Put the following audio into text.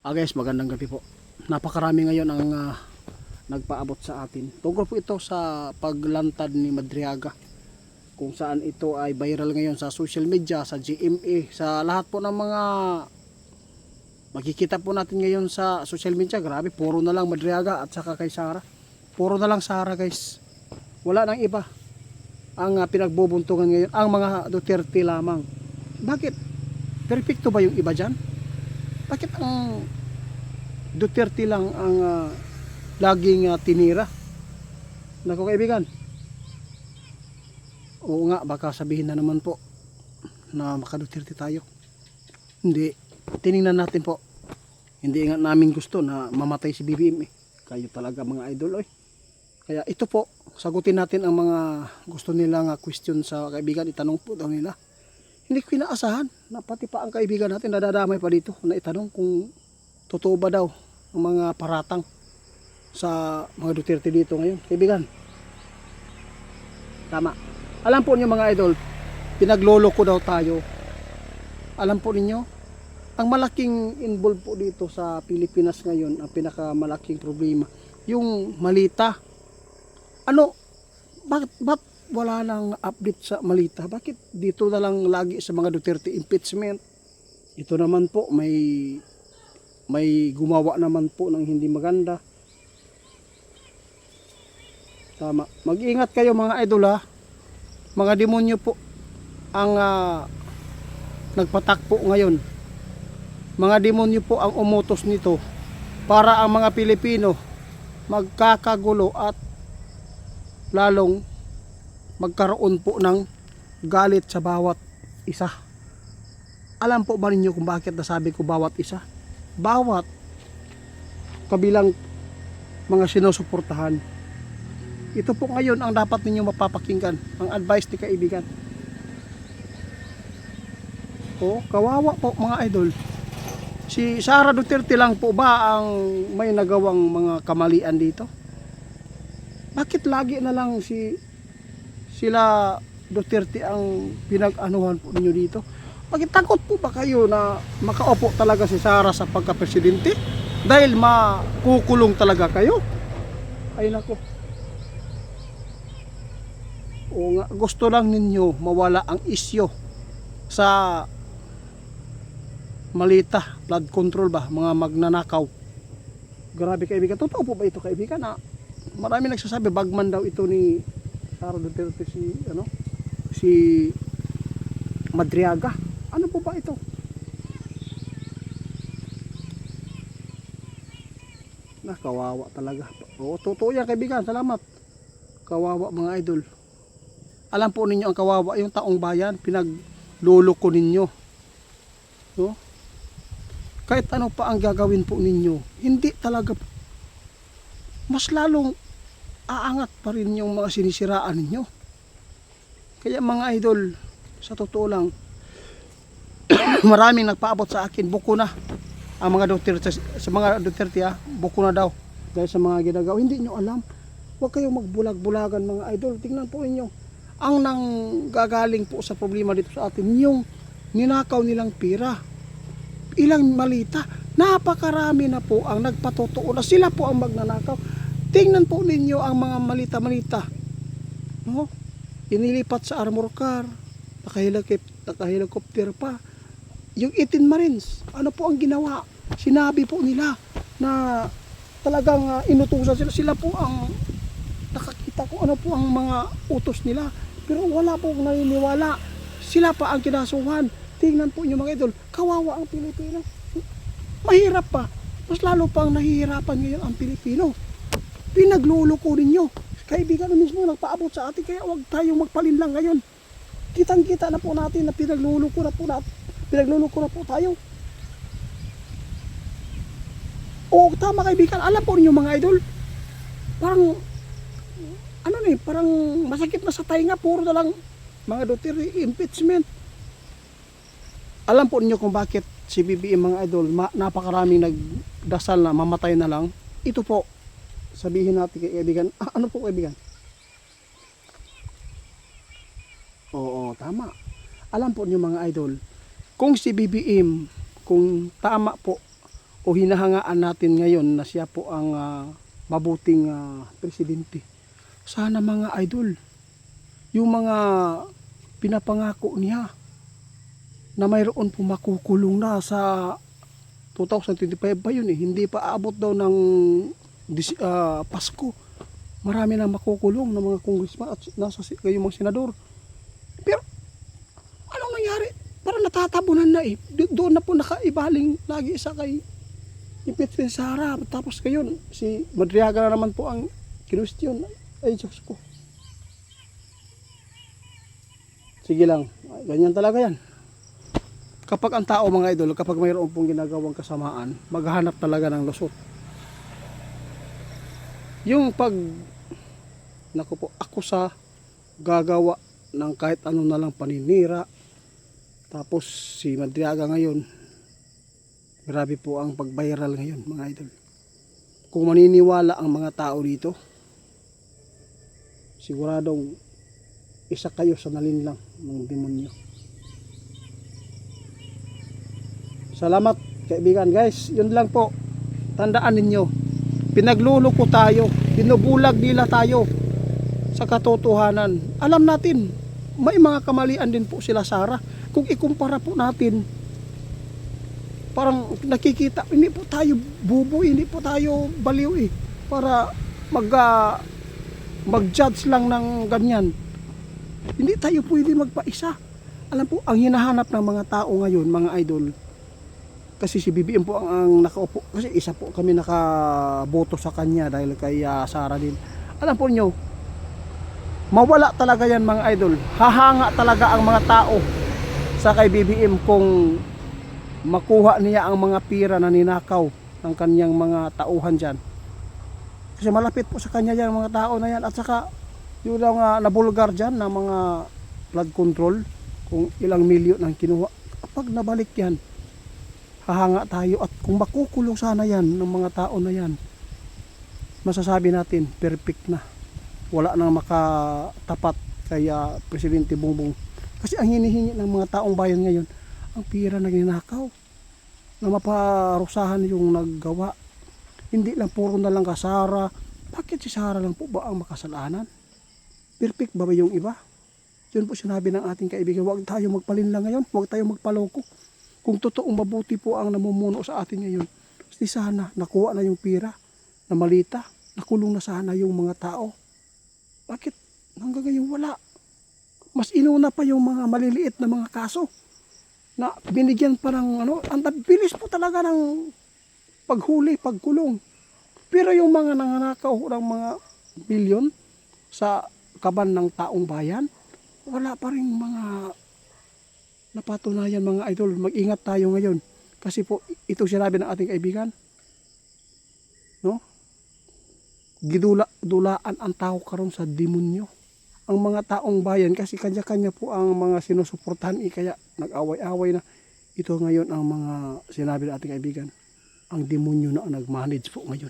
Guys, magandang gabi po. Napakarami ngayon ang nagpaabot sa atin. Tungkol po ito sa paglantad ni Madriaga. Kung saan ito ay viral ngayon sa social media, sa GMA, sa lahat po ng mga makikita po natin ngayon sa social media. Grabe, puro na lang Madriaga at saka kay Sara. Puro na lang Sara, guys. Wala nang iba. Ang pinagbubuntungan ngayon, ang mga Duterte lamang. Bakit? Perfecto ba yung iba dyan? Bakit ang Duterte lang ang laging tinira? Naku kaibigan, oo nga, baka sabihin na naman po na maka-Duterte tayo. Hindi, tiningnan natin po. Hindi nga namin gusto na mamatay si BBM eh. Kayo talaga mga idol oy. Kaya ito po, sagutin natin ang mga gusto nilang question sa kaibigan. Itanong po daw nila. Hindi ko inaasahan na pati pa ang kaibigan natin nadadamay pa dito na itanong kung totoo ba daw ang mga paratang sa mga Duterte dito ngayon. Kaibigan, tama. Alam po niyo mga idol, pinagloloko daw tayo. Alam po ninyo, ang malaking involved po dito sa Pilipinas ngayon, ang pinakamalaking problema, yung malita. Ano, bakit wala nang update sa malita? Bakit dito na lang lagi sa mga Duterte impeachment? Ito naman po may gumawa naman po ng hindi maganda. Tama. Mag-ingat kayo mga idol ha. Mga demonyo po ang nagpatakpo ngayon. Mga demonyo po ang umutos nito para ang mga Pilipino magkakagulo at lalong magkaroon po ng galit sa bawat isa. Alam po ba ninyo kung bakit nasabi ko bawat isa? Bawat kabilang mga sinusuportahan. Ito po ngayon ang dapat ninyo mapapakinggan, ang advice ni kaibigan. O, kawawa po mga idol. Si Sara Duterte lang po ba ang may nagawang mga kamalian dito? Bakit lagi na lang sila Duterte ang pinag-anuhan po ninyo dito? Bakit takot po ba kayo na makaupo talaga si Sara sa pagka-presidente? Dahil makukulong talaga kayo? Ay nako. O nga, gusto lang ninyo mawala ang isyo sa malita, flood control ba, mga magnanakaw. Grabe kaibigan, totoo po ba ito kaibigan? Marami nagsasabi bagman daw ito ni Sara Duterte si Madriaga. Ano po ba ito? Kawawa talaga. Oo, totoo yan kaibigan, salamat. Kawawa mga idol. Alam po ninyo ang kawawa, yung taong bayan, pinagluloko ninyo. No? Kahit ano pa ang gagawin po ninyo, hindi talaga, mas lalong aangat pa rin yung mga sinisiraan ninyo. Kaya mga idol, sa totoo lang, maraming nagpaabot sa akin, buko na ang mga Duterte, sa mga Duterte buko na daw dahil sa mga ginagawa. Hindi nyo alam, huwag kayong magbulag-bulagan mga idol. Tingnan po inyo, ang nanggagaling po sa problema dito sa atin, yung ninakaw nilang pira, ilang malita, napakarami na po ang nagpatotoo na sila po ang magnanakaw. Tingnan po ninyo ang mga malita-malita, no? Inilipat sa armor car, nakahelicopter pa. Yung 18 Marines, ano po ang ginawa? Sinabi po nila na talagang inutusan sila po ang nakakita kung ano po ang mga utos nila. Pero wala po naniniwala. Sila pa ang kinasuhan. Tingnan po nyo mga idol, kawawa ang Pilipino. Mahirap pa. Mas lalo pang nahihirapan ngayon ang Pilipino. Pinagluloko ninyo. Kaibigan na mismo nagpaabot sa atin, kaya huwag tayong magpalinlang ngayon. Kitang-kita na po natin na pinagluloko na po tayo. O tama kaibigan, alam po ninyo mga idol, parang parang masakit na sa tainga, puro na lang mga Duterte impeachment. Alam po ninyo kung bakit si BBM mga idol, napakaraming nagdasal na mamatay na lang. Ito po, sabihin natin kay kaibigan, ano po kaibigan? Oo, tama. Alam po niyo mga idol, kung si BBM, kung tama po o hinahangaan natin ngayon na siya po ang mabuting presidente. Sana mga idol, yung mga pinapangako niya na mayroon po makukulong na sa 2025 pa yun eh. Hindi pa aabot daw ng Pasko. Marami na makukulong ng mga congressman at nasa kayong mga senador. Pero anong nangyari? Parang natatabunan na eh. Doon na po nakaibaling lagi isa kay impeachment Sara. Tapos ngayon, si Madriaga na naman po ang kinustyon. Ay, Diyos ko. Sige lang. Ganyan talaga yan. Kapag ang tao mga idol, kapag mayroon pong ginagawang kasamaan, maghahanap talaga ng lusot. Yung pag ako sa gagawa ng kahit ano na lang paninira, tapos si Madriaga ngayon, grabe po ang pag-viral ngayon mga idol. Kung maniniwala ang mga tao dito, siguradong isa kayo sa nalinlang ng demonyo. Salamat kaibigan guys, yun lang po. Tandaan ninyo, pinagluloko tayo, binubulag nila tayo sa katotohanan. Alam natin, may mga kamalian din po sila Sara. Kung ikumpara po natin, parang nakikita, hindi po tayo bubo, hindi po tayo baliw eh. Para mag-judge lang ng ganyan. Hindi tayo pwede magpaisa. Alam po, ang hinahanap ng mga tao ngayon, mga idol, kasi si BBM po ang nakaupo, kasi isa po kami nakaboto sa kanya dahil kay Sara din. Alam po nyo, mawala talaga yan mga idol. Hahanga talaga ang mga tao sa kay BBM kung makuha niya ang mga pira na ninakaw ng kanyang mga tauhan dyan. Kasi malapit po sa kanya yan mga tao na yan. At saka yung lang nabulgar dyan na mga flood control, kung ilang milyon ang kinuha. Kapag nabalik yan, hahanga tayo. At kung makukulong sana yan ng mga tao na yan, masasabi natin perfect na. Wala nang makatapat kay Presidente Bongbong. Kasi ang hinihingi ng mga taong bayan ngayon, ang pira na ginakaw, na maparusahan yung naggawa. Hindi lang puro na lang ka Sara. Bakit si Sara lang po ba ang makasalanan? Perfect ba yung iba? Yun po sinabi ng ating kaibigan, huwag tayo magpalinlang ngayon, huwag tayo magpaloko. Kung totoong mabuti po ang namumuno sa atin ngayon, di sana nakuha na yung pira na malita, nakulong na sana yung mga tao. Bakit hanggang ngayon wala? Mas inuna pa yung mga maliliit na mga kaso na binigyan pa ng ang bilis po talaga ng paghuli, pagkulong. Pero yung mga nanganakaw ng mga milyon sa kaban ng taong bayan, wala pa rin mga napatunayan mga idol. Mag-ingat tayo ngayon. Kasi po, ito sinabi ng ating kaibigan, no? Dulaan ang tao karon sa demonyo. Ang mga taong bayan, kasi kanya-kanya po ang mga sinusuportahan, kaya nag-away-away na. Ito ngayon ang mga sinabi ng ating kaibigan. Ang demonyo na nag-manage po ngayon.